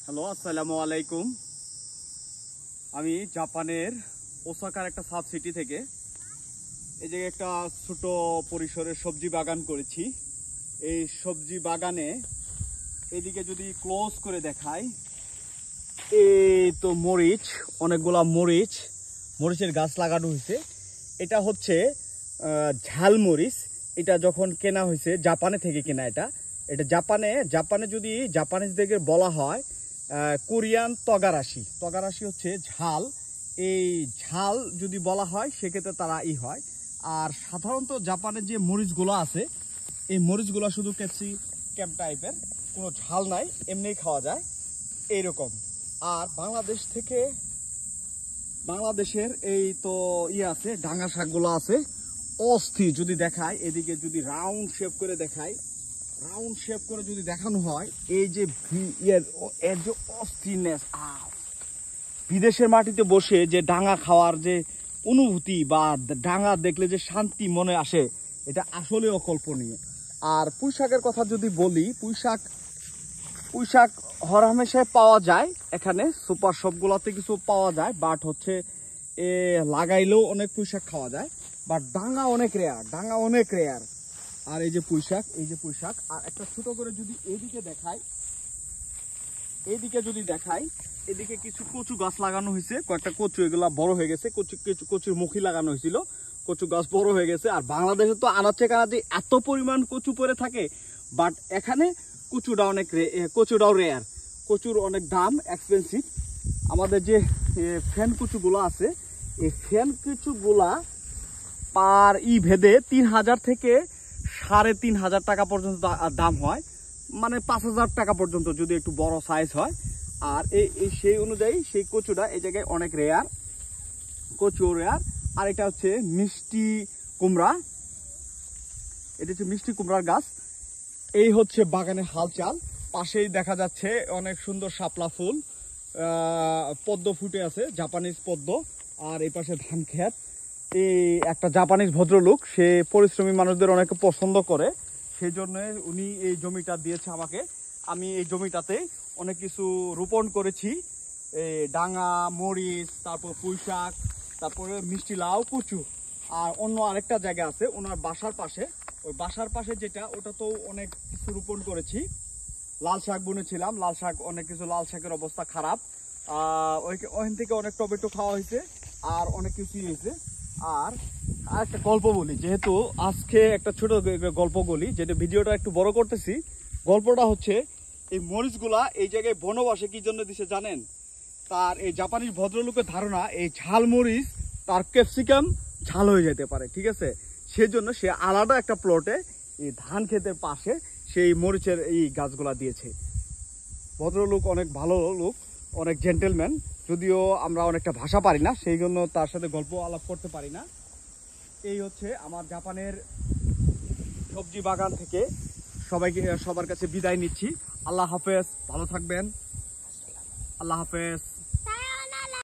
Hello, আসসালামু আলাইকুম। আমি জাপানের ওসাকার একটা সাব সিটি থেকে এই যে একটা ছোট পরিসরের সবজি বাগান করেছি। এই সবজি বাগানে এদিকে যদি ক্লোজ করে দেখাই, এই তো মরিচ, অনেকগুলা মরিচের গাছ লাগানো হয়েছে। এটা হচ্ছে ঝাল মরিচ। এটা যখন কেনা হয়েছে জাপানে থেকে কেনা। এটা জাপানে যদি জাপানিজদেরকে বলা হয় কোরিয়ান তগারাশি হচ্ছে ঝাল। এই ঝাল যদি বলা হয় সেক্ষেত্রে তারা হয়। আর সাধারণত জাপানের যে মরিচগুলো আছে, এই মরিচগুলো শুধু ক্যাপসিকাম টাইপের, কোনো ঝাল নাই, এমনি খাওয়া যায় এইরকম। আর বাংলাদেশের এই তো আছে, ডাঙা শাকগুলো আছে অস্থির। যদি দেখায় এদিকে, যদি রাউন্ড শেপ করে যদি দেখানো হয়, এই যে এর যে অস্থিরনেস, বিদেশের মাটিতে বসে যে ডাঙা খাওয়ার যে অনুভূতি বা ডাঙা দেখলে যে শান্তি মনে আসে, এটা আসলে অকল্পনীয়। আর পুঁই শাকের কথা যদি বলি, পুঁই শাক হরহামেশায় পাওয়া যায় এখানে, সুপার শপগুলোতে কিছু পাওয়া যায়, বাট হচ্ছে লাগাইলেও অনেক পুঁই শাক খাওয়া যায়, বাট ডাঙা অনেক রেয়ার। আর এই যে পুঁই শাক, আর একটা ছোট করে যদি এদিকে দেখাই, এদিকে কিছু কচু গাছ লাগানো হয়েছে, কয়েকটা কচু, এগুলা বড় হয়ে গেছে। কচুর মুখী লাগানো হয়েছিল, কচু গাছ বড় হয়ে গেছে। আর বাংলাদেশে তো আনাচে কানাচে এত পরিমাণ কচু পরে থাকে, বাট এখানে কচুটাও রেয়ার। কচুর অনেক দাম, এক্সপেন্সিভ। আমাদের যে ফ্যান কচুগুলো আছে, এই ফ্যান কচুগুলা পার ভেদে 3000 থেকে 3500 টাকা পর্যন্ত দাম হয়, মানে 5000 টাকা পর্যন্ত যদি একটু বড় সাইজ হয়। আর সেই অনুযায়ী সেই কচুটা এই জায়গায় অনেক রেয়ার, কচু রেয়ার। আর এটা হচ্ছে মিষ্টি কুমড়া, এটা হচ্ছে মিষ্টি কুমড়ার গাছ। এই হচ্ছে বাগানের হালচাল। পাশেই দেখা যাচ্ছে অনেক সুন্দর শাপলা ফুল, পদ্ম ফুটে আছে, জাপানিজ পদ্ম। আর এই পাশে ধান ক্ষেত। এই একটা জাপানিজ ভদ্রলোক, সে পরিশ্রমী মানুষদের অনেক পছন্দ করে, সেই জন্য উনি এই জমিটা দিয়েছে আমাকে। আমি এই জমিটাতে অনেক কিছু রোপণ করেছি, ডাঙা, মরিচ, তারপর পুঁই শাক, তারপরে মিষ্টি লাউ, কচু। আর অন্য আরেকটা জায়গা আছে ওনার বাসার পাশে, ওই বাসার পাশে যেটা, ওটাতেও অনেক কিছু রোপণ করেছি। লাল শাক বুনেছিলাম, লাল শাকের অবস্থা খারাপ। ওইখান থেকে অনেক টমেটো খাওয়া হয়েছে, আর অনেক কিছু হয়েছে। আর একটা গল্প বলি, যেহেতু আজকে একটা ছোট গল্প বলি, যেটা ভিডিওটা একটু বড় করতেছি। গল্পটা হচ্ছে, এই মরিচগুলা এই জায়গায় বনবাসে কি জন্য দিছে জানেন? তার এই জাপানিজ ভদ্রলোকের ধারণা, এই ঝাল মরিচ তার ক্যাপসিকাম ঝাল হয়ে যেতে পারে, ঠিক আছে? সেজন্য সে আলাদা একটা প্লটে এই ধান ক্ষেতের পাশে সেই মরিচের এই গাছগুলা দিয়েছে। ভদ্রলোক অনেক ভালো লোক, অনেক জেন্টেলম্যান। যদিও আমরা অনেকটা ভাষা পারি না, সেই জন্য তার সাথে গল্প আলাপ করতে পারি না। এই হচ্ছে আমার জাপানের সবজি বাগান থেকে সবার কাছে বিদায় নিচ্ছি। আল্লাহ হাফেজ, ভালো থাকবেন। আল্লাহ হাফেজ।